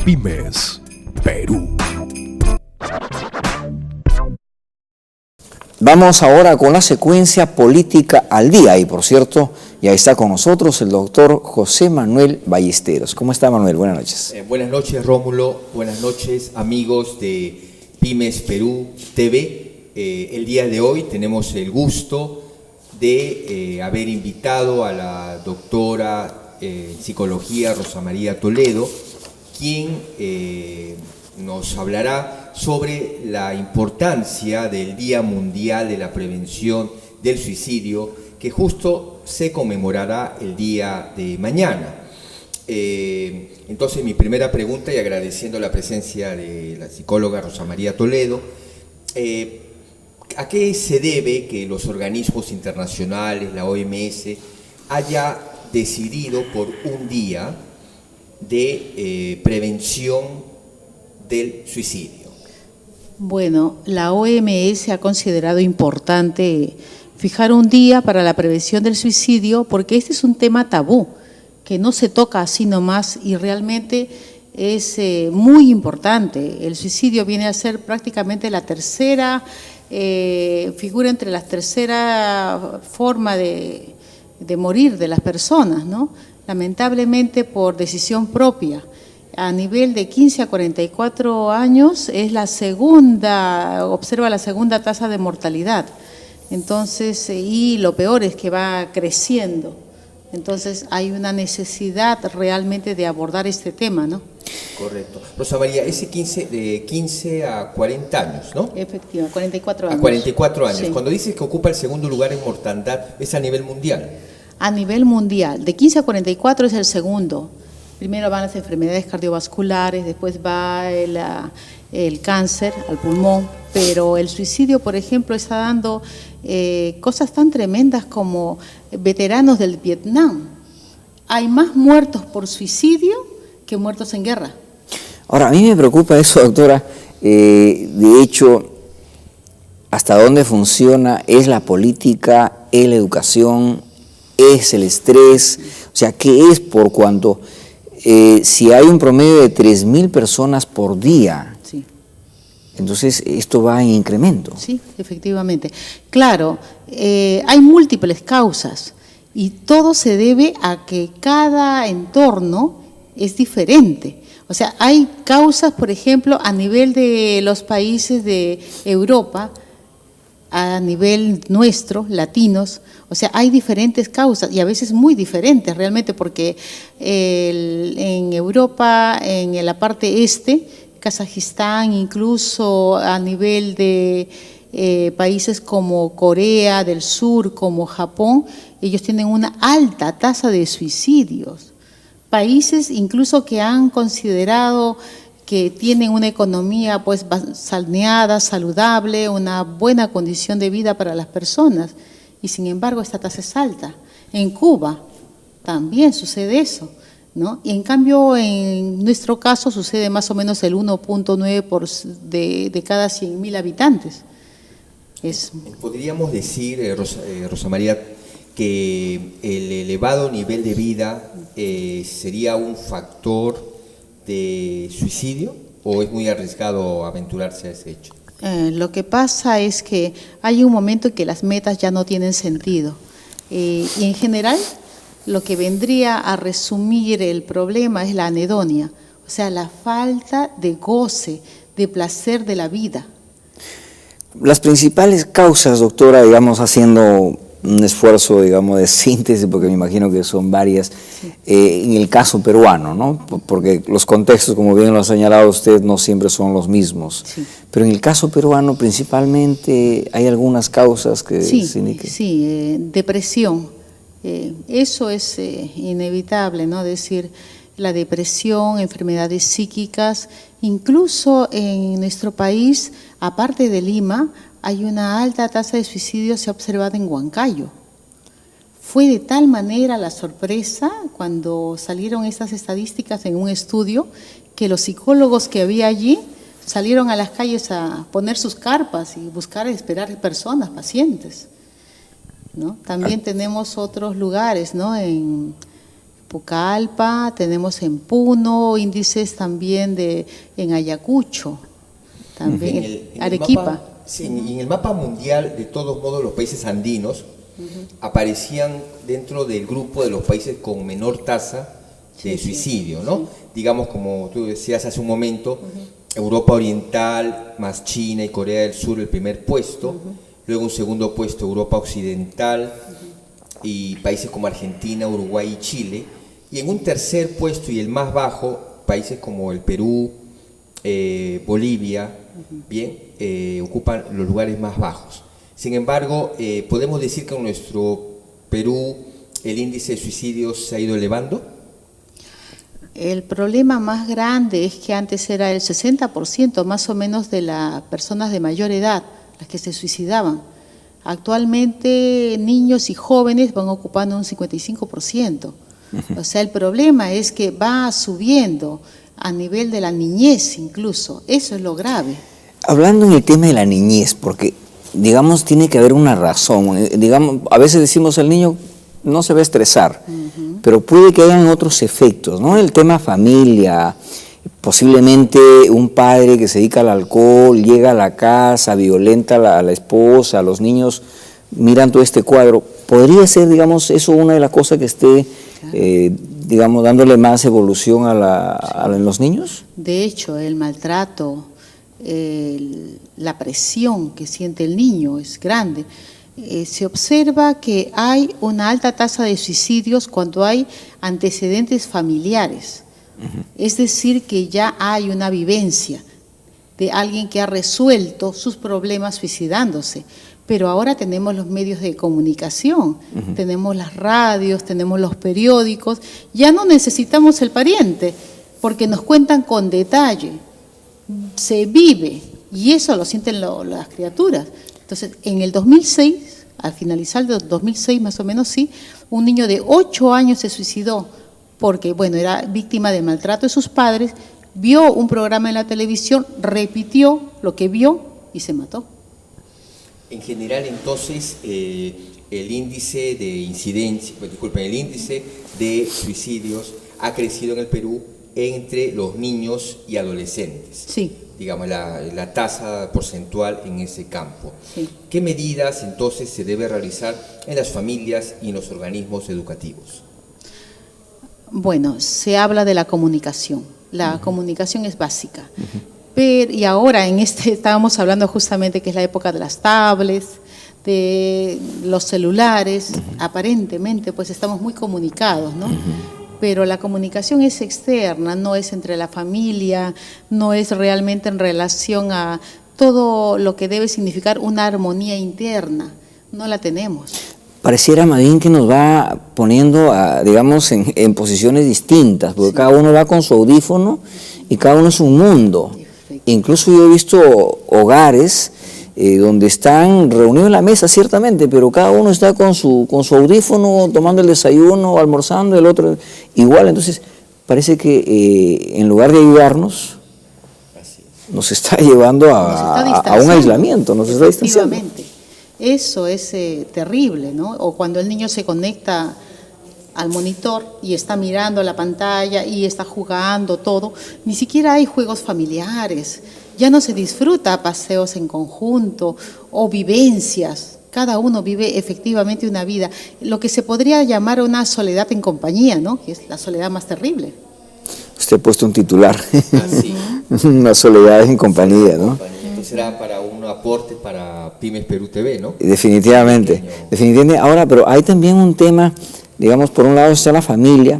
Pymes Perú. Vamos ahora con la secuencia política al día y por cierto ya está con nosotros el doctor José Manuel Ballesteros. ¿Cómo está, Manuel? Buenas noches. Buenas noches, Rómulo. Buenas noches, amigos de Pymes Perú TV. El día de hoy tenemos el gusto de haber invitado a la doctora en psicología Rosa María Toledo, quien nos hablará sobre la importancia del Día Mundial de la Prevención del Suicidio, que justo se conmemorará el día de mañana. Entonces, mi primera pregunta, y agradeciendo la presencia de la psicóloga Rosa María Toledo, ¿a qué se debe que los organismos internacionales, la OMS, haya decidido por un día de prevención del suicidio? Bueno, la OMS ha considerado importante fijar un día para la prevención del suicidio porque este es un tema tabú, que no se toca así nomás y realmente es muy importante. El suicidio viene a ser prácticamente la tercera, figura entre la tercera forma de morir de las personas, ¿no? Lamentablemente por decisión propia. A nivel de 15 a 44 años es la segunda, observa la segunda tasa de mortalidad. Entonces, y lo peor es que va creciendo. Entonces, hay una necesidad realmente de abordar este tema, ¿no? Correcto. Rosa María, ese 15 a 40 años, ¿no? Efectivamente, 44 años. A 44 años. Sí. Cuando dices que ocupa el segundo lugar en mortandad, ¿es a nivel mundial? A nivel mundial. De 15 a 44 es el segundo. Primero van las enfermedades cardiovasculares, después va el cáncer al pulmón, pero el suicidio, por ejemplo, está dando cosas tan tremendas como veteranos del Vietnam. Hay más muertos por suicidio que muertos en guerra. Ahora, a mí me preocupa eso, doctora. De hecho, ¿hasta dónde funciona? ¿Es la política? ¿Es la educación? ¿Es el estrés? O sea, ¿qué es por cuanto? Si hay un promedio de 3.000 personas por día, Sí. Entonces esto va en incremento. Sí, efectivamente. Claro, hay múltiples causas y todo se debe a que cada entorno es diferente. O sea, hay causas, por ejemplo, a nivel de los países de Europa, a nivel nuestro, latinos, o sea, hay diferentes causas y a veces muy diferentes realmente porque en Europa, en la parte este, Kazajistán, incluso a nivel de países como Corea del Sur, como Japón, ellos tienen una alta tasa de suicidios. Países incluso que han considerado que tienen una economía pues saneada, saludable, una buena condición de vida para las personas. Y sin embargo esta tasa es alta. En Cuba también sucede eso, ¿no? Y en cambio en nuestro caso sucede más o menos el 1.9 de cada 100.000 habitantes. ¿Podríamos decir, Rosa María, que el elevado nivel de vida sería un factor de suicidio o es muy arriesgado aventurarse a ese hecho? Lo que pasa es que hay un momento en que las metas ya no tienen sentido y en general lo que vendría a resumir el problema es la anedonia, o sea, la falta de goce, de placer de la vida. Las principales causas, doctora, digamos, haciendo un esfuerzo, digamos, de síntesis, porque me imagino que son varias, sí. En el caso peruano, ¿no? Porque los contextos, como bien lo ha señalado usted, no siempre son los mismos. Sí. Pero en el caso peruano, principalmente, hay algunas causas que sí, se indiquen. Sí, depresión. Eso es inevitable, ¿no? Es decir, la depresión, enfermedades psíquicas, incluso en nuestro país, aparte de Lima, hay una alta tasa de suicidio se ha observado en Huancayo. Fue de tal manera la sorpresa cuando salieron estas estadísticas en un estudio que los psicólogos que había allí salieron a las calles a poner sus carpas y buscar esperar personas, pacientes, ¿no? También tenemos otros lugares, ¿no? Pucallpa, tenemos en Puno, índices también en Ayacucho, también Arequipa. Sí, y en el mapa mundial, de todos modos, los países andinos aparecían dentro del grupo de los países con menor tasa de suicidio, ¿no? Digamos, como tú decías hace un momento, Europa Oriental más China y Corea del Sur el primer puesto, luego un segundo puesto Europa Occidental y países como Argentina, Uruguay y Chile, y en un tercer puesto y el más bajo, países como el Perú, Bolivia, bien, ocupan los lugares más bajos. Sin embargo, podemos decir que en nuestro Perú el índice de suicidios se ha ido elevando. El problema más grande es que antes era el 60% más o menos de las personas de mayor edad las que se suicidaban. Actualmente niños y jóvenes van ocupando un 55%. O sea, el problema es que va subiendo a nivel de la niñez incluso. Eso es lo grave. Hablando en el tema de la niñez, porque digamos tiene que haber una razón. Digamos, a veces decimos el niño no se va a estresar, pero puede que hayan otros efectos, ¿no? El tema familia, posiblemente un padre que se dedica al alcohol, llega a la casa, violenta a la esposa, a los niños miran todo este cuadro. ¿Podría ser, digamos, eso una de las cosas que esté, digamos, dándole más evolución a los niños? De hecho, el maltrato, la presión que siente el niño es grande. Se observa que hay una alta tasa de suicidios cuando hay antecedentes familiares. Es decir, que ya hay una vivencia de alguien que ha resuelto sus problemas suicidándose. Pero ahora tenemos los medios de comunicación, tenemos las radios, tenemos los periódicos, ya no necesitamos el pariente, porque nos cuentan con detalle, se vive, y eso lo sienten las criaturas. Entonces, en el 2006, al finalizar del 2006 más o menos, sí, un niño de 8 años se suicidó, porque, bueno, era víctima del maltrato de sus padres, vio un programa en la televisión, repitió lo que vio y se mató. En general, entonces, el índice de incidencia, el índice de suicidios ha crecido en el Perú entre los niños y adolescentes. Sí. Digamos, la tasa porcentual en ese campo. Sí. ¿Qué medidas, entonces, se debe realizar en las familias y en los organismos educativos? Bueno, se habla de la comunicación. La comunicación es básica. Y ahora estábamos hablando justamente que es la época de las tablets, de los celulares, aparentemente pues estamos muy comunicados, ¿no? Pero la comunicación es externa, no es entre la familia, no es realmente en relación a todo lo que debe significar una armonía interna, no la tenemos. Pareciera más bien que nos va poniendo, digamos, en posiciones distintas, porque cada uno va con su audífono y cada uno es un mundo. Incluso yo he visto hogares donde están reunidos en la mesa, ciertamente, pero cada uno está con su audífono, tomando el desayuno, almorzando, el otro igual. Entonces, parece que en lugar de ayudarnos, nos está llevando a un aislamiento, nos está distanciando. Eso es terrible, ¿no? O cuando el niño se conecta al monitor y está mirando la pantalla y está jugando todo, ni siquiera hay juegos familiares, ya no se disfruta paseos en conjunto o vivencias, cada uno vive efectivamente una vida, lo que se podría llamar una soledad en compañía, ¿no? Que es la soledad más terrible. Usted ha puesto un titular, Así. una soledad en compañía, ¿no? Entonces será para un aporte para Pymes Perú TV, ¿no? Definitivamente, definitivamente. Ahora, pero hay también un tema, digamos, por un lado está la familia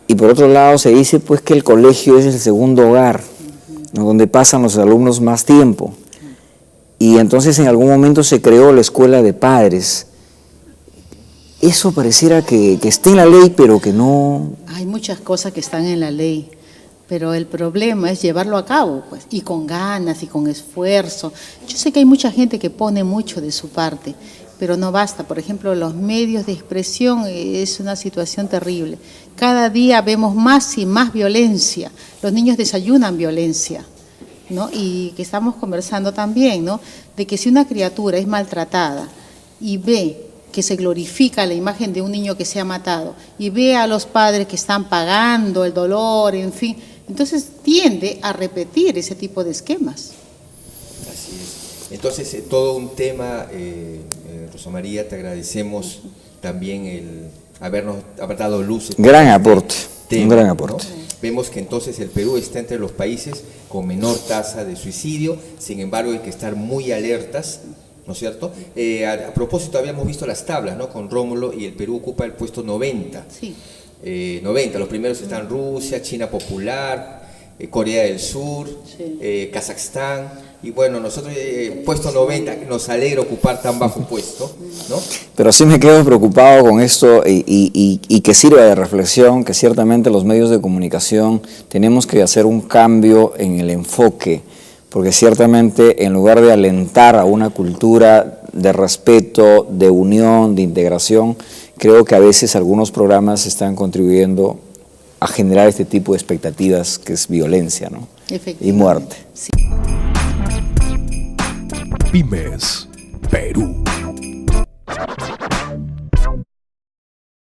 y por otro lado se dice pues que el colegio es el segundo hogar, ¿no? Donde pasan los alumnos más tiempo. Y entonces en algún momento se creó la escuela de padres. Eso pareciera que esté en la ley, pero que no... Hay muchas cosas que están en la ley, pero el problema es llevarlo a cabo, pues, y con ganas y con esfuerzo. Yo sé que hay mucha gente que pone mucho de su parte, pero no basta. Por ejemplo, los medios de expresión es una situación terrible. Cada día vemos más y más violencia. Los niños desayunan violencia, ¿no? Y que estamos conversando también, ¿no? De que si una criatura es maltratada y ve que se glorifica la imagen de un niño que se ha matado y ve a los padres que están pagando el dolor, en fin, entonces tiende a repetir ese tipo de esquemas. Así es. Entonces, todo un tema, Rosa María, te agradecemos también el haber dado luz. Gran aporte, tema, un gran aporte. ¿no? Vemos que entonces el Perú está entre los países con menor tasa de suicidio, sin embargo hay que estar muy alertas, ¿no es cierto? A propósito, habíamos visto las tablas, ¿no? Con Rómulo, y el Perú ocupa el puesto 90. Sí. 90, los primeros están Rusia, China Popular, Corea del Sur, Sí. Kazajstán, y bueno, nosotros puesto 90, nos alegra ocupar tan bajo puesto, ¿no? Pero sí me quedo preocupado con esto y que sirva de reflexión, que ciertamente los medios de comunicación tenemos que hacer un cambio en el enfoque, porque ciertamente en lugar de alentar a una cultura de respeto, de unión, de integración, creo que a veces algunos programas están contribuyendo a generar este tipo de expectativas que es violencia, ¿no? Y muerte. Sí. Pymes